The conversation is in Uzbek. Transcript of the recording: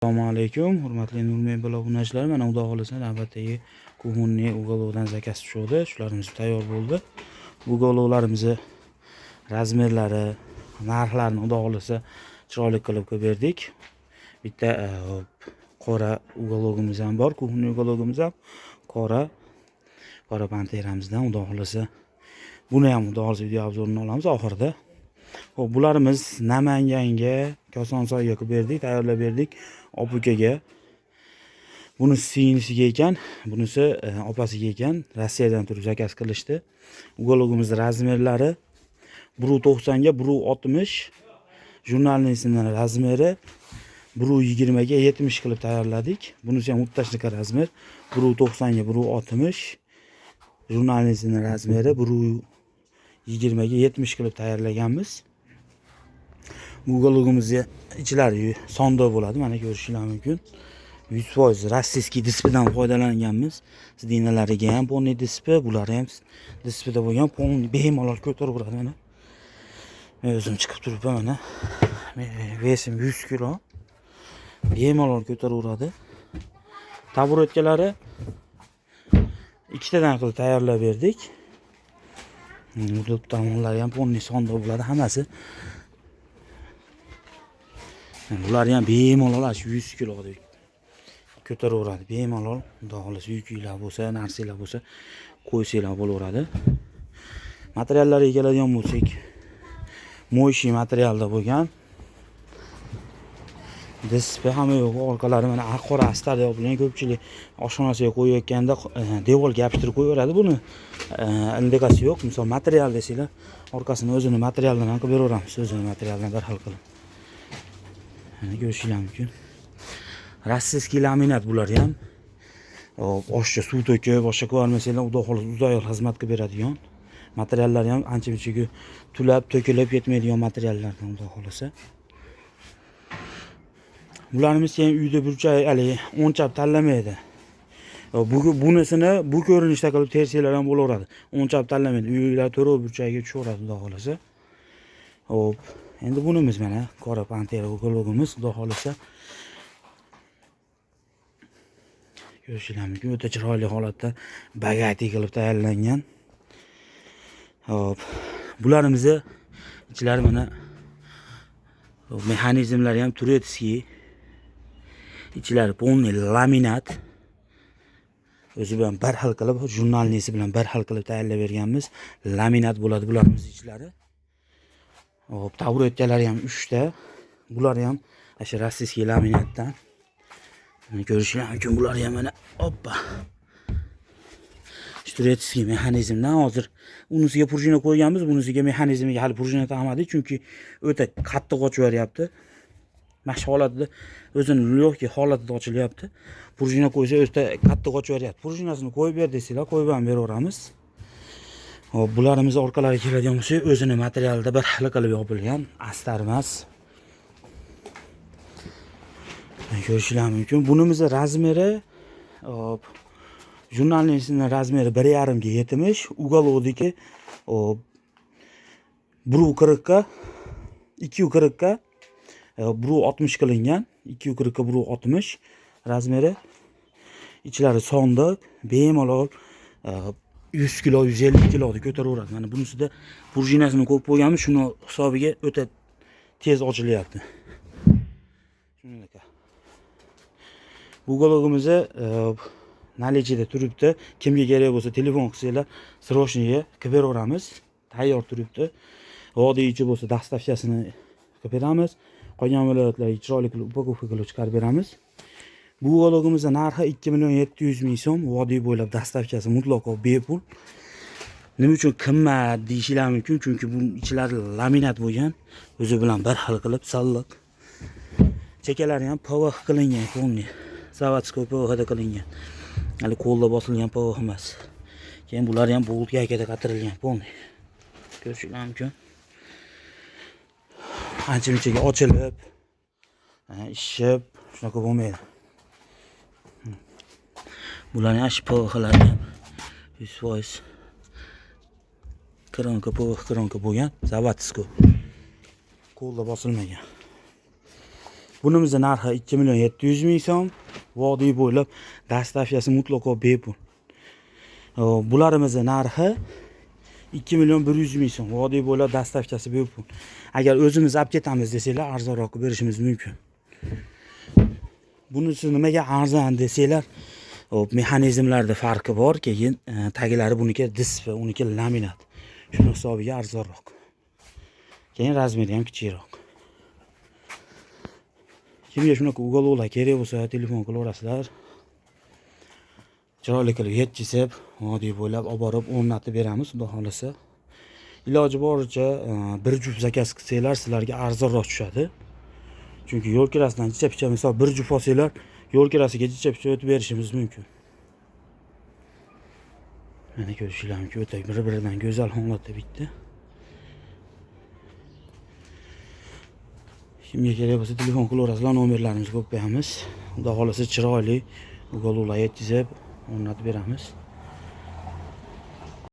Assalomu alaykum, hurmatli Nurmen obunachilar. Mana xudo xolasa navbatdagi kommunniy uголовdan zakaz tushdi. Shularimiz tayyor bo'ldi. Uголовlarimizni razmerlari, narxlarini xudo xolasa chiroyli qilib berdik. Bitta qora uголовimiz ham bor, kommunniy uголовimiz ham qora panteramizdan xudo xolasa buni ham xudo xolasa video obzorini olamiz oxirida. Xo'p, bularimiz Namanganga, Kosonsoyga qilib berdik, tayyorlab berdik. Opukaga. Bunisi singlisiga ekan, bunisi opasiga ekan. Rossiyadan turib zakaz qilishdi. Uголовimiz razmerlari 1.90 ga 1.60, jurnalnisining razmeri 1.20 ga 70 qilib tayyorladik. Bunisi ham o'rtashliq razmer 1.90 ga 1.60, jurnalnisining razmeri 1.20 ga 70 qilib tayyorlaganmiz. Uголовimizga ichlari sonda bo'ladi, mana ko'rishingiz mumkin. 100% rossiyskiy displaydan foydalanganmiz. Sidinalariga ham polniy displey, bular ham displayda bo'lgan, polniy bemalol ko'taraveradi mana. Men o'zim chiqib turibman mana. Vesim 100 kilo. Bemalol ko'taraveradi. Taburetkalari ikkitadan qilib tayyorlab berdik. Bu tomonlari ham polniy sonda bo'ladi hammasi. Bular ham bemalol 100 kilodek ko'taraveradi. Bemalol, xudo xolasa yuklar bo'lsa, narsalar bo'lsa, qo'ysanglar bo'laveradi. Materiallariga keladigan bo'lsak, mo'yshi materialda bo'lgan. Displey ham yo'q, orqalari mana qora astarda yopilgan. Ko'pchilik oshxonasiga qo'yayotganda devorga yopishtirib qo'yaveradi buni. Indikasi yo'q. Misol material desanglar, orqasini o'zini materialdan qilib beraveramiz, o'zini materialdan bir xil qilib. Mana ko'rishingiz mumkin. Rossiyskiy laminat bular ham. Oshcha suv to'kib, boshqa ko'rmasanglar, xudo xolasa uzoq xizmat qilib beradigan. Materiallari ham ancha-muncha tulab, to'kilib ketmaydigan materiallardan xudo xolasa. Bularimiz ham uyda burchak, o'nchab tanlamaydi. Bunisini bu ko'rinishda qilib tersanglar ham bo'laveradi. O'nchab tanlamaydi. Uylar to'rov burchagiga tushaveradi xudo xolasa. Hop, endi bunimiz mana qora pantera uголовimiz xudo xolasa. Ko'rishingiz mumkin, o'ta chiroyli holatda bagati qilib tayyorlangan. Hop, bularimizni ichlari mana mexanizmlari ham turetskiy. Ichlari polniy laminat. O'zi bilan bir xil qilib, jurnalnisi bilan bir xil qilib tayyorlab berganmiz. Laminat bo'ladi bularimiz ichlari. Hop, taburetkalari ham 3 ta. Bular ham o'sha rossiyskiy laminatdan. Mana ko'rishingiz mumkin, bular ham mana hoppa. Turetskiy mexanizmdan hozir unisiga prujina qo'yganmiz, bunisiga mexanizmiga hali prujina taqmadik, chunki o'ta qattiq ochib beryapti. Mana holatda o'zini lyoqki holatida ochilyapti. Prujina qo'ysa o'ta qattiq ochib beryapti. Prujinasini qo'yib ber desanglar, qo'yib ham beraveramiz. Hop, bularimiz orqalariga keladigan bo'lsa, o'zini materialida bir xil qilib yopilgan, astar emas. Ko'rishingiz mumkin. Bunimiz razmeri hop, jurnalnisining razmeri 1.5 ga 70, uголовniki 1.40 ga 2.40 ga 1.60 qilingan, 2.40 ga 1.60 razmeri. Ichlari sondiq, bemalol 100 kilo, 150 kilo ko'taraveradi. Mana bunisida prujinasini qo'yib qo'yganmiz, shuni hisobiga o'ta tez ochilyapti. Shunaqa. Uголовimizni nalechida turibdi. Kimga kerak bo'lsa telefon qilsanglar, srochniga qilib beraveramiz. Tayyor turibdi. Vodiychi bo'lsa dastavkasini qilib beramiz. Qolgan viloyatlarga chiroyli qilib upakovka qilib chiqarib beramiz. Bu uголовimizning narxi 2.700.000 so'm. Vodiy bo'ylab dastavkasi mutlaqo bepul. Nima uchun qimmat deyishinglar mumkin? Chunki bu ichlari laminat bo'lgan, o'zi bilan bir xil qilib salliq. Chekalari ham PVH qilingan, polniy. Zavodskoy PVH da qilingan. Hali qo'lda bosilgan PVH emas. Keyin bular ham bolt gaykaga qatirilgan, polniy. Ko'rishingiz mumkin. Ancha-munchaga ochilib, ishib, shunaqa bo'lmaydi. Bular ham PVHlar 100% kronka PVH kronka bo'lgan, zavodskoy. Qo'lda bosilmagan. Bunimizni narxi 2 million 700 ming so'm. Vodiy bo'ylab dostavkasi mutlaqo bepul. Bularimizni narxi 2 million 100 ming so'm. Vodiy bo'ylab dostavkasi bepul. Agar o'zimiz olib ketamiz desanglar, arzonroq berishimiz mumkin. Bunisi nimaga arzon desanglar, mexanizmlarda farqi bor, keyin taglari buniki disp, uniki laminat. Shuning hisobiga arzonroq. Keyin razmeri ham kichikroq. Kimga shunaqa uголовlar kerak bo'lsa, telefon qilaverasizlar. Chiroyli qilib yetkazib, vodiy bo'ylab olib borib o'rnatib beramiz, xudo xolasa. Iloji boricha bir juft zakaz qilsanglar, sizlarga arzonroq tushadi. Chunki yo'l kirasidan jicha-picha, misol bir juft olsanglar, yo'l kirasiga jicha-picha o'tib berishimiz mumkin. Mana ko'rishingiz mumkin, o'ta bir-biridan go'zal holatda bitdi. Kimga kerak bo'lsa telefon qilaverasizlar, nomerlarimizni ko'p beramiz. Xudo xolasa chiroyli uголовlar yetkazib o'rnatib beramiz.